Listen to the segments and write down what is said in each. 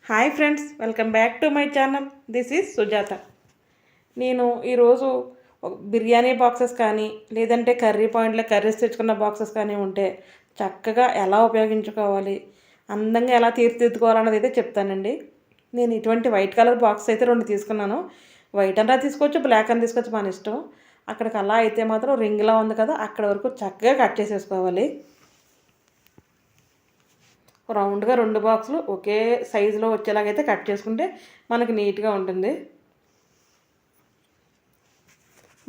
Hi friends, welcome back to my channel. This is Sujatha. నేను ఈరోజు biryani boxes కానీ లేదంటే కర్రీ పాయింట్లో కర్రీస్ తెచ్చుకున్న బాక్సెస్ కానీ ఉంటే చక్కగా ఎలా ఉపయోగించుకోవాలి, అందంగా ఎలా తీర్చిదిద్దుకోవాలన్నది అయితే చెప్తానండి. నేను ఇటువంటి వైట్ కలర్ బాక్స్ అయితే 2 తీసుకున్నాను. వైట్ అన్నా తీసుకోవచ్చు, బ్లాక్ అని తీసుకోవచ్చు, మన ఇష్టం. అక్కడికి అలా అయితే మాత్రం రింగ్లా ఉంది కదా, అక్కడ వరకు చక్కగా కట్ చేసేసుకోవాలి. రౌండ్గా 2 బాక్సులు ఒకే సైజులో వచ్చేలాగైతే కట్ చేసుకుంటే మనకి నీట్గా ఉంటుంది.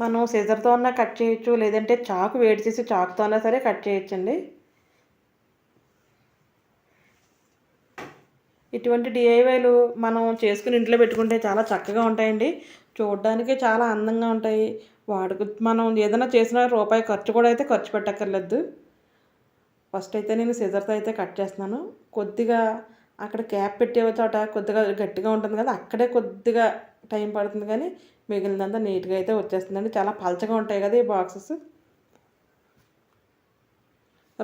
మనం సిజర్తో అన్నా కట్ చేయొచ్చు, లేదంటే చాకు వేడి చేసి చాకుతో అన్నా సరే కట్ చేయొచ్చండి. ఇటువంటి డిఐవైలు మనం చేసుకుని ఇంట్లో పెట్టుకుంటే చాలా చక్కగా ఉంటాయండి. చూడడానికి చాలా అందంగా ఉంటాయి. మనం ఏదైనా చేసిన రూపాయి ఖర్చు కూడా అయితే ఖర్చు పెట్టక్కర్లేదు. ఫస్ట్ అయితే నేను సిజర్తో అయితే కట్ చేస్తున్నాను. కొద్దిగా అక్కడ క్యాప్ పెట్టే చోట కొద్దిగా గట్టిగా ఉంటుంది కదా, అక్కడే కొద్దిగా టైం పడుతుంది, కానీ మిగిలినంతా నీట్గా అయితే వచ్చేస్తుందండి. చాలా పలచగా ఉంటాయి కదా ఈ బాక్సెస్.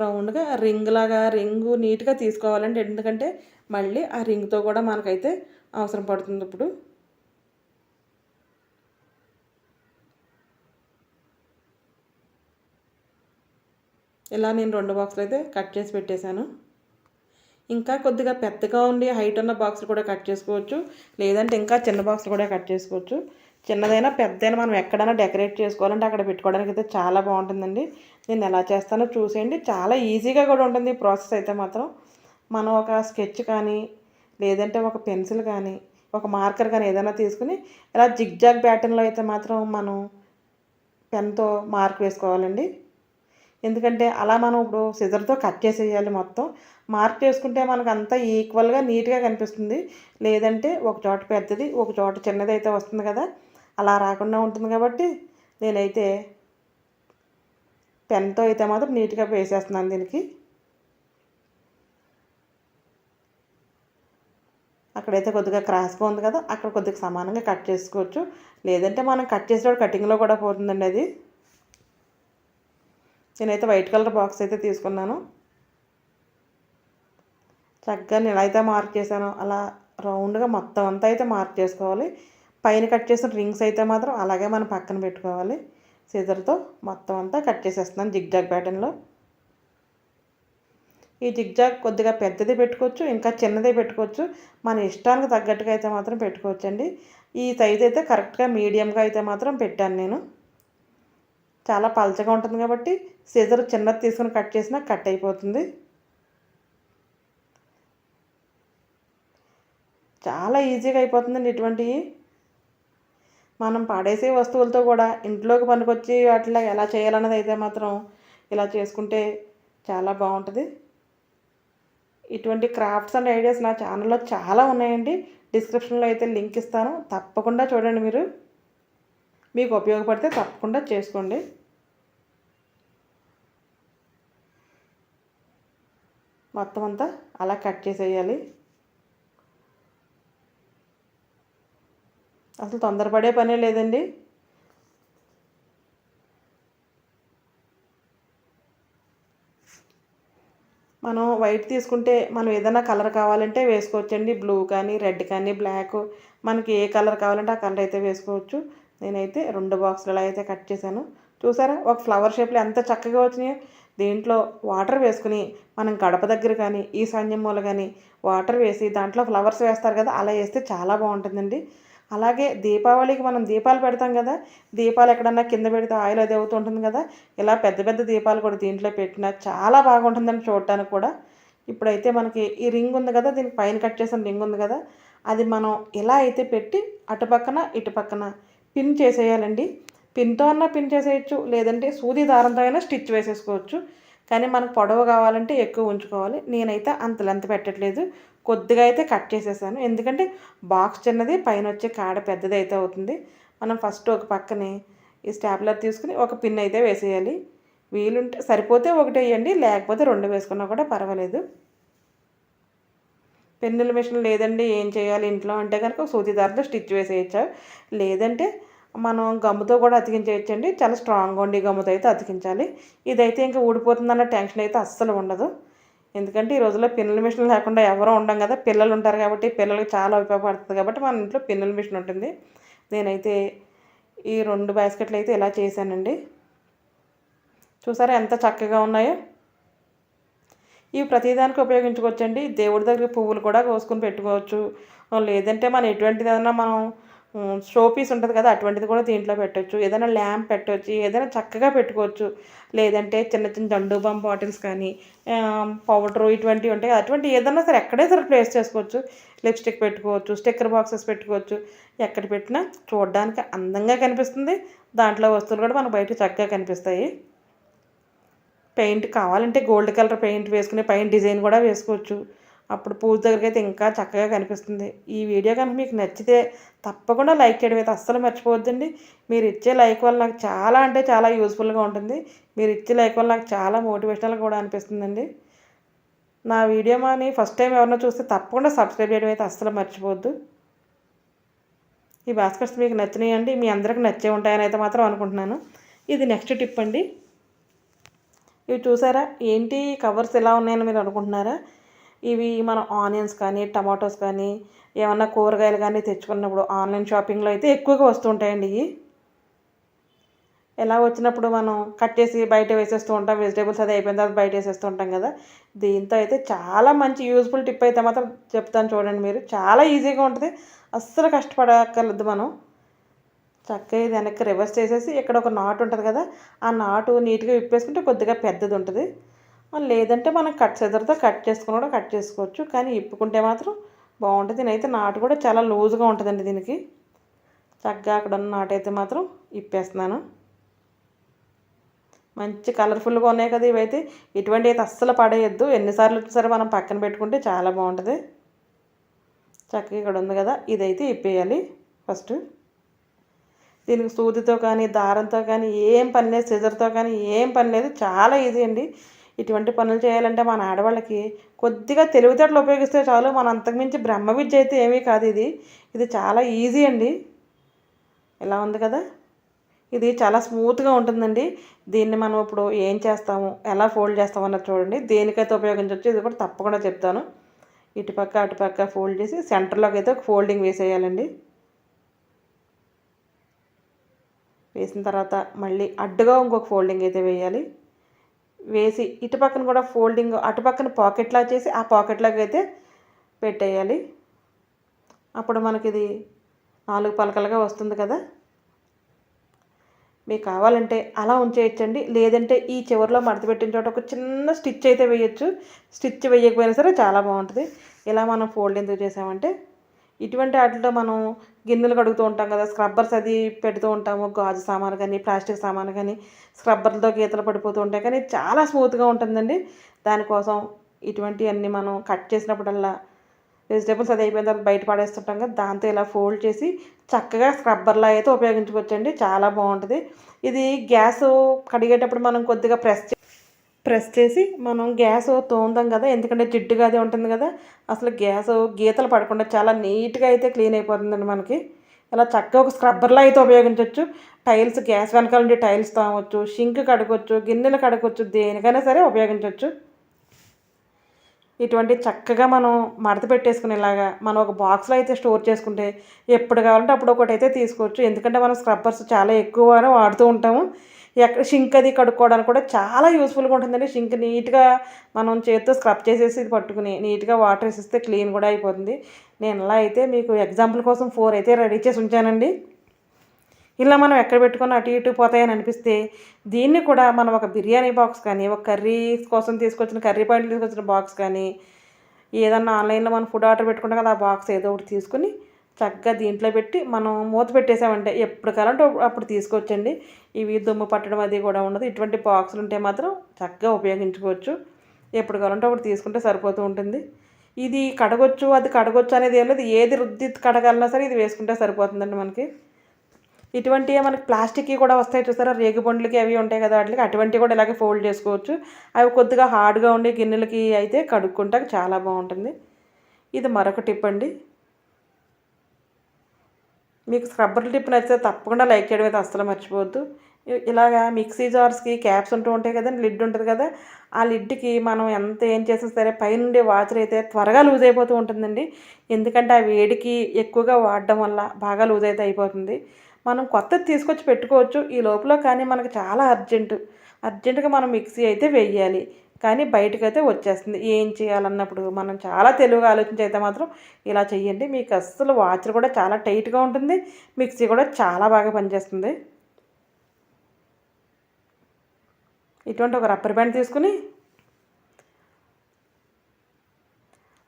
రౌండ్గా రింగు నీట్గా తీసుకోవాలండి, ఎందుకంటే మళ్ళీ ఆ రింగ్తో కూడా మనకైతే అవసరం పడుతుంది. ఇప్పుడు ఇలా నేను 2 బాక్సులు అయితే కట్ చేసి పెట్టేశాను. ఇంకా కొద్దిగా పెద్దగా ఉండి హైట్ ఉన్న బాక్సులు కూడా కట్ చేసుకోవచ్చు, లేదంటే ఇంకా చిన్న బాక్సులు కూడా కట్ చేసుకోవచ్చు. చిన్నదైనా పెద్దదైనా మనం ఎక్కడైనా డెకరేట్ చేసుకోవాలంటే అక్కడ పెట్టుకోవడానికి అయితే చాలా బాగుంటుందండి. నేను ఎలా చేస్తానో చూసేయండి. చాలా ఈజీగా కూడా ఉంటుంది ఈ ప్రాసెస్ అయితే మాత్రం. మనం ఒక స్కెచ్ కానీ లేదంటే ఒక పెన్సిల్ కానీ ఒక మార్కర్ కానీ ఏదైనా తీసుకుని ఇలా జిగ్జాగ్ ప్యాటర్న్లో అయితే మాత్రం మనం పెన్తో మార్క్ వేసుకోవాలండి. ఎందుకంటే అలా మనం ఇప్పుడు సిజర్తో కట్ చేసేయాలి మొత్తం. మార్క్ చేసుకుంటే మనకు అంతా ఈక్వల్గా నీట్గా కనిపిస్తుంది. లేదంటే ఒక చోట పెద్దది ఒక చోట చిన్నది అయితే వస్తుంది కదా, అలా రాకుండా ఉంటుంది. కాబట్టి నేనైతే పెన్తో అయితే మాత్రం నీట్గా వేసేస్తున్నాను దీనికి. అక్కడైతే కొద్దిగా క్రాస్గా ఉంది కదా, అక్కడ కొద్దిగా సమానంగా కట్ చేసుకోవచ్చు, లేదంటే మనం కట్ చేసేటప్పుడు కటింగ్లో కూడా పోతుందండి అది. నేనైతే వైట్ కలర్ బాక్స్ అయితే తీసుకున్నాను. చక్కగా నేను అయితే మార్క్ చేశాను. అలా రౌండ్గా మొత్తం అంతా అయితే మార్క్ చేసుకోవాలి. పైన కట్ చేసిన రింగ్స్ అయితే మాత్రం అలాగే మనం పక్కన పెట్టుకోవాలి. సీజర్తో మొత్తం అంతా కట్ చేసేస్తున్నాను జిగ్జాగ్ ప్యాటర్న్లో. ఈ జిగ్జాగ్ కొద్దిగా పెద్దది పెట్టుకోవచ్చు, ఇంకా చిన్నదే పెట్టుకోవచ్చు. మన ఇష్టానికి తగ్గట్టుగా అయితే మాత్రం పెట్టుకోవచ్చండి. ఈ సైజ్ అయితే కరెక్ట్గా మీడియంగా అయితే మాత్రం పెట్టాను నేను. చాలా పలచగా ఉంటుంది కాబట్టి సీజర్ చిన్నది తీసుకుని కట్ చేసినా కట్ అయిపోతుంది. చాలా ఈజీగా అయిపోతుందండి ఇటువంటివి. మనం పడేసే వస్తువులతో కూడా ఇంట్లోకి పనికొచ్చి వాటిలో ఎలా చేయాలన్నది అయితే మాత్రం ఇలా చేసుకుంటే చాలా బాగుంటుంది. ఇటువంటి క్రాఫ్ట్స్ అండ్ ఐడియాస్ నా ఛానల్లో చాలా ఉన్నాయండి. డిస్క్రిప్షన్లో అయితే లింక్ ఇస్తాను, తప్పకుండా చూడండి. మీకు ఉపయోగపడితే తప్పకుండా చేసుకోండి. మొత్తం అంతా అలా కట్ చేసేయాలి. అసలు తొందరపడే పనే లేదండి. మనం వైట్ తీసుకుంటే మనం ఏదైనా కలర్ కావాలంటే వేసుకోవచ్చండి. బ్లూ కానీ రెడ్ కానీ బ్లాక్, మనకి ఏ కలర్ కావాలంటే ఆ కలర్ అయితే వేసుకోవచ్చు. నేనైతే 2 బాక్సులు అయితే కట్ చేశాను. చూసారా ఒక ఫ్లవర్ షేప్లో ఎంత చక్కగా వచ్చినాయో. దీంట్లో వాటర్ వేసుకుని మనం గడప దగ్గర కానీ ఈశాన్యం మూల కానీ వాటర్ వేసి దాంట్లో ఫ్లవర్స్ వేస్తారు కదా, అలా వేస్తే చాలా బాగుంటుందండి. అలాగే దీపావళికి మనం దీపాలు పెడతాం కదా, దీపాలు ఎక్కడన్నా కింద పెడితే ఆయిల్ అది అవుతుంటుంది కదా, ఇలా పెద్ద పెద్ద దీపాలు కూడా దీంట్లో పెట్టినా చాలా బాగుంటుందండి చూడటానికి కూడా. ఇప్పుడైతే మనకి ఈ రింగ్ ఉంది కదా, దీనికి పైన కట్ చేసిన రింగ్ ఉంది కదా, అది మనం ఇలా అయితే పెట్టి అటుపక్కన ఇటుపక్కన పిన్ చేసేయాలండి. పిన్తో అన్నా పిన్ చేసేయచ్చు, లేదంటే సూది దారంతో అయినా స్టిచ్ వేసేసుకోవచ్చు. కానీ మనకు పొడవు కావాలంటే ఎక్కువ ఉంచుకోవాలి. నేనైతే అంత లెంత్ పెట్టట్లేదు, కొద్దిగా అయితే కట్ చేసేసాను. ఎందుకంటే బాక్స్ చిన్నది, పైన వచ్చే కాడ పెద్దది అయితే అవుతుంది. మనం ఫస్ట్ ఒక పక్కనే ఈ స్టాప్లర్ తీసుకుని ఒక పిన్ అయితే వేసేయాలి. వీలుంటే సరిపోతే ఒకటి వేయండి, లేకపోతే 2 వేసుకున్నా కూడా పర్వాలేదు. పెన్నుల మిషన్ లేదండి ఏం చేయాలి ఇంట్లో అంటే కనుక సూది దారంతో స్టిచ్ వేసేయచ్చు, లేదంటే మనం గమ్ముతో కూడా అతికించేయచ్చండి. చాలా స్ట్రాంగ్గా ఉండి గమ్ముతో అయితే అతికించాలి. ఇదైతే ఇంకా ఊడిపోతుందన్న టెన్షన్ అయితే అస్సలు ఉండదు. ఎందుకంటే ఈ రోజుల్లో పిన్నుల మిషన్ లేకుండా ఎవరు ఉండం కదా, పిల్లలు ఉంటారు కాబట్టి పిల్లలకి చాలా ఉపయోగపడుతుంది కాబట్టి మన ఇంట్లో పిన్నుల మిషన్ ఉంటుంది. నేనైతే ఈ 2 బాస్కెట్లు అయితే ఇలా చేశానండి. చూసారా ఎంత చక్కగా ఉన్నాయో. ఇవి ప్రతిదానికి ఉపయోగించుకోవచ్చండి. దేవుడి దగ్గర పువ్వులు కూడా కోసుకొని పెట్టుకోవచ్చు. లేదంటే మనం ఎటువంటిదైనా మనం షో పీస్ ఉంటుంది కదా, అటువంటిది కూడా దీంట్లో పెట్టొచ్చు. ఏదైనా ల్యాంప్ పెట్టొచ్చు, ఏదైనా చక్కగా పెట్టుకోవచ్చు. లేదంటే చిన్న చిన్న జండు బామ్ బాటిల్స్ కానీ పౌడరు ఇటువంటివి ఉంటాయి. అటువంటి ఏదైనా సరే ఎక్కడే సరే ప్లేస్ చేసుకోవచ్చు. లిప్స్టిక్ పెట్టుకోవచ్చు, స్టిక్కర్ బాక్సెస్ పెట్టుకోవచ్చు. ఎక్కడ పెట్టినా చూడడానికి అందంగా కనిపిస్తుంది. దాంట్లో వస్తువులు కూడా మనకు బయట చక్కగా కనిపిస్తాయి. పెయింట్ కావాలంటే గోల్డ్ కలర్ పెయింట్ వేసుకుని పైన డిజైన్ కూడా వేసుకోవచ్చు. అప్పుడు పూజ దగ్గరికి అయితే ఇంకా చక్కగా కనిపిస్తుంది. ఈ వీడియో కనుక మీకు నచ్చితే తప్పకుండా లైక్ చేయడం అయితే అస్సలు మర్చిపోవద్దండి. మీరు ఇచ్చే లైక్ వల్ల నాకు చాలా అంటే చాలా యూస్ఫుల్గా ఉంటుంది. మీరు ఇచ్చే లైక్ వల్ల నాకు చాలా మోటివేషనల్ కూడా అనిపిస్తుందండి. నా వీడియో మాని ఫస్ట్ టైం ఎవరైనా చూస్తే తప్పకుండా సబ్స్క్రైబ్ చేయడం అయితే అస్సలు మర్చిపోవద్దు. ఈ బాస్కెట్స్ మీకు నచ్చినాయండి, మీ అందరికి నచ్చే ఉంటాయని అయితే మాత్రం అనుకుంటున్నాను. ఇది నెక్స్ట్ టిప్ అండి. ఇవి చూసారా ఏంటి కవర్స్ ఎలా ఉన్నాయని మీరు అనుకుంటున్నారా? ఇవి మనం ఆనియన్స్ కానీ టమాటోస్ కానీ ఏమన్నా కూరగాయలు కానీ తెచ్చుకున్నప్పుడు ఆన్లైన్ షాపింగ్లో అయితే ఎక్కువగా వస్తూ ఉంటాయండి. ఇవి ఎలా వచ్చినప్పుడు మనం కట్ చేసి బయట వేసేస్తూ ఉంటాం. వెజిటేబుల్స్ అది అయిపోయిన తర్వాత బయట వేసేస్తూ ఉంటాం కదా. దీంతో అయితే చాలా మంచి యూజ్ఫుల్ టిప్ అయితే మాత్రం చెప్తాను చూడండి. మీరు చాలా ఈజీగా ఉంటుంది, అస్సలు కష్టపడక్కర్లేదు. మనం చక్కగా ఇది వెనక్కి రివర్స్ చేసేసి ఇక్కడ ఒక నాటు ఉంటుంది కదా, ఆ నాటు నీట్గా విప్పేసుకుంటే కొద్దిగా పెద్దది ఉంటుంది. లేదంటే మనం సిజర్తో కట్ చేసుకుని కూడా కట్ చేసుకోవచ్చు. కానీ ఇప్పుకుంటే మాత్రం బాగుంటుంది. నేనైతే నాటు కూడా చాలా లూజ్గా ఉంటుందండి దీనికి. చక్కగా అక్కడ ఉన్న నాటు అయితే మాత్రం ఇప్పేస్తున్నాను. మంచి కలర్ఫుల్గా ఉన్నాయి కదా ఇవైతే. ఇటువంటి అయితే అస్సలు పడేయద్దు. ఎన్నిసార్లు సరే మనం పక్కన పెట్టుకుంటే చాలా బాగుంటుంది. చక్కగా ఇక్కడ ఉంది కదా, ఇదైతే ఇప్పేయాలి ఫస్ట్. దీనికి సూదితో కానీ దారంతో కానీ ఏం పని లేదు, సిజర్తో కానీ ఏం పని లేదు. చాలా ఈజీ అండి. ఇటువంటి పనులు చేయాలంటే మన ఆడవాళ్ళకి కొద్దిగా తెలివితేటలు ఉపయోగిస్తే చాలు. మన అంతకుమించి బ్రహ్మ విద్య అయితే ఏమీ కాదు. ఇది చాలా ఈజీ అండి. ఇలా ఉంది కదా, ఇది చాలా స్మూత్గా ఉంటుందండి. దీన్ని మనం ఇప్పుడు ఏం చేస్తాము, ఎలా ఫోల్డ్ చేస్తాము అన్నది చూడండి. దేనికైతే ఉపయోగించవచ్చు ఇది కూడా తప్పకుండా చెప్తాను. ఇటుపక్క అటుపక్క ఫోల్డ్ చేసి సెంటర్లోకి అయితే ఒక ఫోల్డింగ్ వేసేయాలండి. వేసిన తర్వాత మళ్ళీ అడ్డుగా ఇంకొక ఫోల్డింగ్ అయితే వేయాలి. వేసి ఇటు పక్కన కూడా ఫోల్డింగ్ అటుపక్కన పాకెట్లా చేసి ఆ పాకెట్లోకి అయితే పెట్టేయాలి. అప్పుడు మనకి ఇది 4 పలకలుగా వస్తుంది కదా. మీకు కావాలంటే అలా ఉంచేయచ్చండి. లేదంటే ఈ చివరిలో మడత పెట్టిన చోట ఒక చిన్న స్టిచ్ అయితే వేయచ్చు. స్టిచ్ వేయకపోయినా సరే చాలా బాగుంటుంది. ఇలా మనం ఫోల్డ్ ఎందుకు చేసామంటే ఇటువంటి వాటిలో మనం గిన్నెలు కడుగుతూ ఉంటాం కదా, స్క్రబ్బర్స్ అది పెడుతూ ఉంటాము. గాజు సామాను కానీ ప్లాస్టిక్ సామాను కానీ స్క్రబ్బర్లతో గీతలు పడిపోతూ ఉంటాయి, కానీ చాలా స్మూత్గా ఉంటుందండి. దానికోసం ఇటువంటివన్నీ మనం కట్ చేసినప్పుడల్లా వెజిటేబుల్స్ అది అయిపోయిన తర్వాత బయట పడేస్తుంటాం కదా, దాంతో ఇలా ఫోల్డ్ చేసి చక్కగా స్క్రబ్బర్లా అయితే ఉపయోగించుకోవచ్చండి. చాలా బాగుంటుంది. ఇది గ్యాస్ కడిగేటప్పుడు మనం కొద్దిగా ప్రెస్ చేసి మనం గ్యాస్ తోముతాం కదా, ఎందుకంటే జిడ్డుగా అది ఉంటుంది కదా, అసలు గ్యాస్ గీతలు పడకుండా చాలా నీట్గా అయితే క్లీన్ అయిపోతుందండి మనకి. ఇలా చక్కగా ఒక స్క్రబ్బర్లో అయితే ఉపయోగించవచ్చు. టైల్స్ గ్యాస్ వెనకాల నుండి టైల్స్ తోమవచ్చు, షింక్ కడగవచ్చు, గిన్నెలు కడగవచ్చు, దేనికైనా సరే ఉపయోగించవచ్చు. ఇటువంటి చక్కగా మనం మడత పెట్టేసుకునేలాగా మనం ఒక బాక్స్లో అయితే స్టోర్ చేసుకుంటే ఎప్పుడు కావాలంటే అప్పుడు ఒకటి అయితే తీసుకోవచ్చు. ఎందుకంటే మనం స్క్రబ్బర్స్ చాలా ఎక్కువ వాడుతూ ఉంటాము. ఎక్కడ షింక్ అది కడుక్కోవడానికి కూడా చాలా యూస్ఫుల్గా ఉంటుందండి. షింక్ నీట్గా మనం చేతితో స్క్రబ్ చేసేసి ఇది పట్టుకుని నీట్గా వాటర్ వేసేస్తే క్లీన్ కూడా అయిపోతుంది. నేను ఇలా అయితే మీకు ఎగ్జాంపుల్ కోసం 4 అయితే రెడీ చేసి ఉంచానండి. ఇలా మనం ఎక్కడ పెట్టుకున్న అటు ఇటు పోతాయని అనిపిస్తే దీన్ని కూడా మనం ఒక బిర్యానీ బాక్స్ కానీ, ఒక కర్రీస్ కోసం తీసుకొచ్చిన కర్రీ పాయింట్లు తీసుకొచ్చిన బాక్స్ కానీ, ఏదన్నా ఆన్లైన్లో మనం ఫుడ్ ఆర్డర్ పెట్టుకుంటాం కదా, ఆ బాక్స్ ఏదో ఒకటి తీసుకుని చక్కగా దీంట్లో పెట్టి మనం మూత పెట్టేసామంటే ఎప్పుడు కావాలంటే అప్పుడు తీసుకోవచ్చండి. ఇవి దుమ్ము పట్టడం అది కూడా ఉండదు. ఇటువంటి బాక్సులు ఉంటే మాత్రం చక్కగా ఉపయోగించుకోవచ్చు. ఎప్పుడు కావాలంటే అప్పుడు తీసుకుంటే సరిపోతూ ఉంటుంది. ఇది కడగొచ్చు అది కడగొచ్చు అనేది ఏం లేదు. ఏది రుద్ది కడగాలన్నా సరే ఇది వేసుకుంటే సరిపోతుందండి మనకి. ఇటువంటివి మనకి ప్లాస్టిక్కి కూడా వస్తాయి చూసారా, రేగుబండ్లకి అవి ఉంటాయి కదా, వాటికి అటువంటివి కూడా ఇలాగే ఫోల్డ్ చేసుకోవచ్చు. అవి కొద్దిగా హార్డ్గా ఉండే గిన్నెలకి అయితే కడుక్కుంటే చాలా బాగుంటుంది. ఇది మరొక టిప్ అండి. మీకు స్క్రబ్బర్ టిప్ నచ్చితే తప్పకుండా లైక్ చేయడం అయితే అస్సలు మర్చిపోవద్దు. ఇలాగా మిక్సీ జార్స్కి క్యాప్స్ ఉంటూ ఉంటాయి కదండి, లిడ్ ఉంటుంది కదా, ఆ లిడ్కి మనం ఎంత ఏం చేసినా సరే పైనుండి వాచర్ అయితే త్వరగా లూజ్ అయిపోతూ ఉంటుందండి. ఎందుకంటే ఆ వేడికి ఎక్కువగా వాడడం వల్ల బాగా లూజ్ అయితే అయిపోతుంది. మనం కొత్తది తీసుకొచ్చి పెట్టుకోవచ్చు ఈ లోపల, కానీ మనకు చాలా అర్జెంటుగా మనం మిక్సీ అయితే వెయ్యాలి. కానీ బయటకైతే వచ్చేస్తుంది. ఏం చేయాలన్నప్పుడు మనం చాలా తెలివిగా ఆలోచించి అయితే మాత్రం ఇలా చెయ్యండి. మీకు అస్సలు వాచర్ కూడా చాలా టైట్‌గా ఉంటుంది. మిక్సీ కూడా చాలా బాగా పనిచేస్తుంది. ఇటువంటి ఒక రబ్బర్ బ్యాండ్ తీసుకుని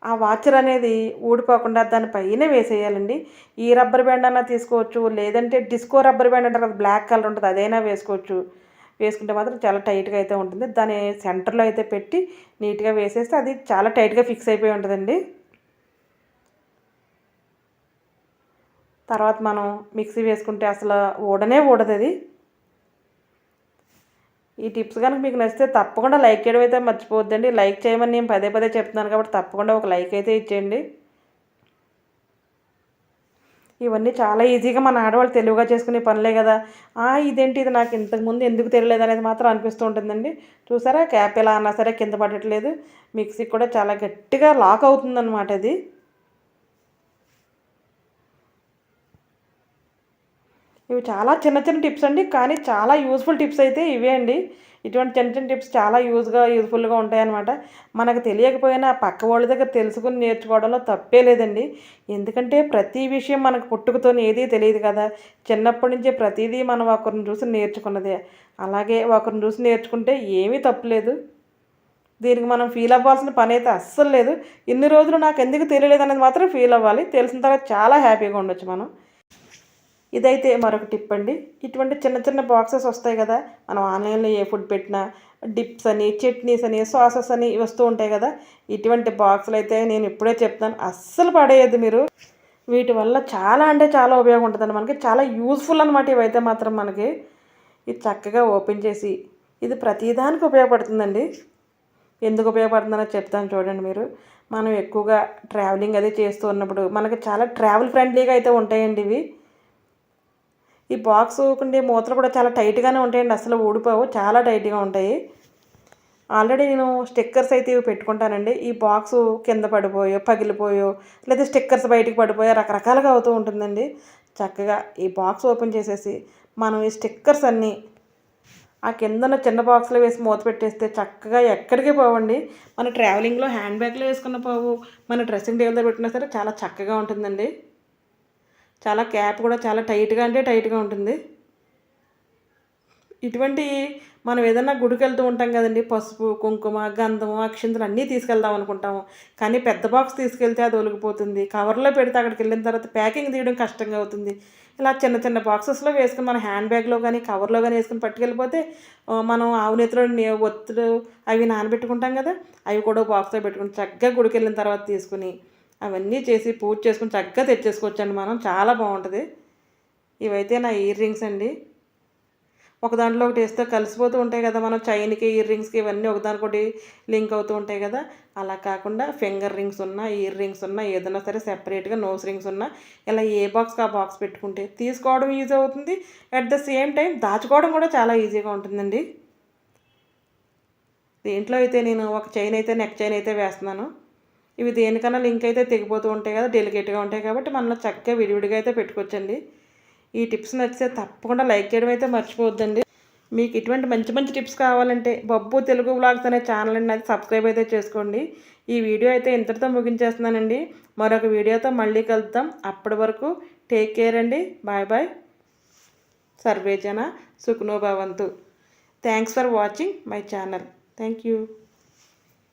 ఆ వాచర్ అనేది ఊడిపోకుండా దాని పైనే వేసేయాలండి. ఈ రబ్బర్ బ్యాండ్ అన్నా తీసుకోవచ్చు, లేదంటే డిస్కో రబ్బర్ బ్యాండ్ అంటారు కదా, బ్లాక్ కలర్ ఉంటుంది, అదైనా వేసుకోవచ్చు. వేసుకుంటే మాత్రం చాలా టైట్‌గా అయితే ఉంటుంది. దాని సెంటర్‌లో అయితే పెట్టి నీట్‌గా వేసేస్తే అది చాలా టైట్‌గా ఫిక్స్ అయిపోయి ఉంటుందండి. తర్వాత మనం మిక్సీ వేసుకుంటే అసలు ఊడదది. ఈ టిప్స్ కనుక మీకు నచ్చితే తప్పకుండా లైక్ చేయడం అయితే మర్చిపోవద్దండి. లైక్ చేయమని నేను పదే పదే చెప్తున్నాను కాబట్టి తప్పకుండా ఒక లైక్ అయితే ఇచ్చేయండి. ఇవన్నీ చాలా ఈజీగా మన ఆడవాళ్ళు తెలివిగా చేసుకునే పనులే కదా. ఇదేంటి ఇది నాకు ఇంతకుముందు ఎందుకు తెలియలేదు అనేది మాత్రం అనిపిస్తూ ఉంటుందండి. చూసారా, క్యాప్ ఎలా అన్నా సరే కింద పడట్లేదు. మిక్సీ కూడా చాలా గట్టిగా లాక్ అవుతుందన్నమాట ఇది. ఇవి చాలా చిన్న చిన్న టిప్స్ అండి, కానీ చాలా యూజ్ఫుల్ టిప్స్ అయితే ఇవే అండి. ఇటువంటి చిన్న చిన్న టిప్స్ చాలా యూజ్ఫుల్గా ఉంటాయన్నమాట. మనకు తెలియకపోయినా పక్క వాళ్ళ దగ్గర తెలుసుకుని నేర్చుకోవడంలో తప్పే లేదండి. ఎందుకంటే ప్రతి విషయం మనకు పుట్టుకతోని ఏదీ తెలియదు కదా. చిన్నప్పటి నుంచే ప్రతిదీ మనం ఒకరిని చూసి నేర్చుకున్నదే. అలాగే ఒకరిని చూసి నేర్చుకుంటే ఏమీ తప్పులేదు. దీనికి మనం ఫీల్ అవ్వాల్సిన పని అయితే అస్సలు లేదు. ఇన్ని రోజులు నాకు ఎందుకు తెలియలేదు అనేది మాత్రం ఫీల్ అవ్వాలి. తెలిసిన తర్వాత చాలా హ్యాపీగా ఉండొచ్చు మనం. ఇదైతే మరొక టిప్ అండి. ఇటువంటి చిన్న చిన్న బాక్సెస్ వస్తాయి కదా, మనం ఆన్లైన్లో ఏ ఫుడ్ పెట్టినా డిప్స్ అని, చట్నీస్ అని, సాసెస్ అని వస్తూ ఉంటాయి కదా, ఇటువంటి బాక్సులు అయితే నేను ఇప్పుడే చెప్తాను, అస్సలు పడేయద్దు మీరు. వీటి వల్ల చాలా అంటే చాలా ఉపయోగం ఉంటుందండి మనకి. చాలా యూజ్ఫుల్ అనమాట ఇవైతే మాత్రం మనకి. ఇది చక్కగా ఓపెన్ చేసి ఇది ప్రతిదానికి ఉపయోగపడుతుందండి. ఎందుకు ఉపయోగపడుతుందనో చెప్తాను చూడండి మీరు. మనం ఎక్కువగా ట్రావెలింగ్ అది చేస్తూ ఉన్నప్పుడు మనకి చాలా ట్రావెల్ ఫ్రెండ్లీగా అయితే ఉంటాయండి ఇవి. ఈ బాక్స్ ఉండే మూతలు కూడా చాలా టైట్‌గానే ఉంటాయండి. అసలు ఊడిపోవు. చాలా టైట్‌గా ఉంటాయి. ఆల్రెడీ నేను స్టిక్కర్స్ అయితే ఇవి పెట్టుకుంటానండి. ఈ బాక్సు కింద పడిపోయో, పగిలిపోయో, లేదా స్టిక్కర్స్ బయటికి పడిపోయో రకరకాలుగా అవుతూ ఉంటుందండి. చక్కగా ఈ బాక్స్ ఓపెన్ చేసేసి మనం ఈ స్టిక్కర్స్ అన్నీ ఆ కిందన చిన్న బాక్స్‌లో వేసి మూత పెట్టేస్తే చక్కగా ఎక్కడికి పోవండి. మన ట్రావెలింగ్‌లో హ్యాండ్ బ్యాగ్‌లో వేసుకున్న పోవు. మన డ్రెస్సింగ్ టేబుల్ దగ్గర పెట్టినా సరే చాలా చక్కగా ఉంటుందండి. చాలా క్యాప్ కూడా చాలా టైట్‌గా అంటే టైట్‌గా ఉంటుంది. ఇటువంటి మనం ఏదన్నా గుడికెళ్తూ ఉంటాం కదండీ! పసుపు, కుంకుమ, గంధము, అక్షింతలు అన్నీ తీసుకెళ్దాం అనుకుంటాము. కానీ పెద్ద బాక్స్ తీసుకెళ్తే అది ఒలిగిపోతుంది. కవర్‌లో పెడితే అక్కడికెళ్ళిన తర్వాత ప్యాకింగ్ తీయడం కష్టంగా అవుతుంది. ఇలా చిన్న చిన్న బాక్సెస్‌లో వేసుకొని మన హ్యాండ్ బ్యాగ్‌లో గానీ, కవర్‌లో గానీ వేసుకొని పట్టుకెళ్ళిపోతే మనం ఆవు నేతిలో ఒత్తులు అవి నానబెట్టుకుంటాం కదా! అవి కూడా బాక్స్‌లో పెట్టుకొని చక్కగా గుడికెళ్ళిన తర్వాత తీసుకొని అవన్నీ చేసి పూజ చేసుకొని చక్కగా తెచ్చేసుకోవచ్చండి మనం. చాలా బావుంటది. ఇవైతే నా ఇయర్ రింగ్స్ అండి. ఒక దాంట్లో ఒకటి ఏస్తే కలిసిపోతూ ఉంటాయి కదా, మనం చైన్‌కి, ఇయర్ రింగ్స్‌కి ఇవన్నీ ఒకదానికొకటి లింక్ అవుతూ ఉంటాయి కదా. అలా కాకుండా ఫింగర్ రింగ్స్ ఉన్నా, ఇయర్ రింగ్స్ ఉన్నా, ఏదైనా సరే సెపరేట్‌గా నోస్ రింగ్స్ ఉన్నా ఇలా ఏ బాక్స్‌కి ఆ బాక్స్ పెట్టుకుంటే తీసుకోవడం ఈజీ అవుతుంది. అట్ ద సేమ్ టైం దాచుకోవడం కూడా చాలా ఈజీగా ఉంటుందండి. దీంట్లో అయితే నేను ఒక చైన్ అయితే నెక్ చైన్ అయితే వేస్తున్నాను. ఇవి దేనికన్నా లింక్ అయితే తెగిపోతూ ఉంటాయి కదా, డెలికేట్‌గా ఉంటాయి కాబట్టి మనం చక్కగా విడివిడిగా అయితే పెట్టుకోవచ్చండి. ఈ టిప్స్ నచ్చితే తప్పకుండా లైక్ చేయడం అయితే మర్చిపోవద్దండి. మీకు ఇటువంటి మంచి మంచి టిప్స్ కావాలంటే బబ్బు తెలుగు వ్లాగ్స్ అనే ఛానల్ని నాకు సబ్స్క్రైబ్ అయితే చేసుకోండి. ఈ వీడియో అయితే ఇంతటితో ముగించేస్తున్నానండి. మరొక వీడియోతో మళ్ళీ కలుద్దాం. అప్పటి వరకు టేక్ కేర్ అండి. Bye bye. సర్వేజన సుఖనో భవంతు. Thanks for watching my channel. Thank you.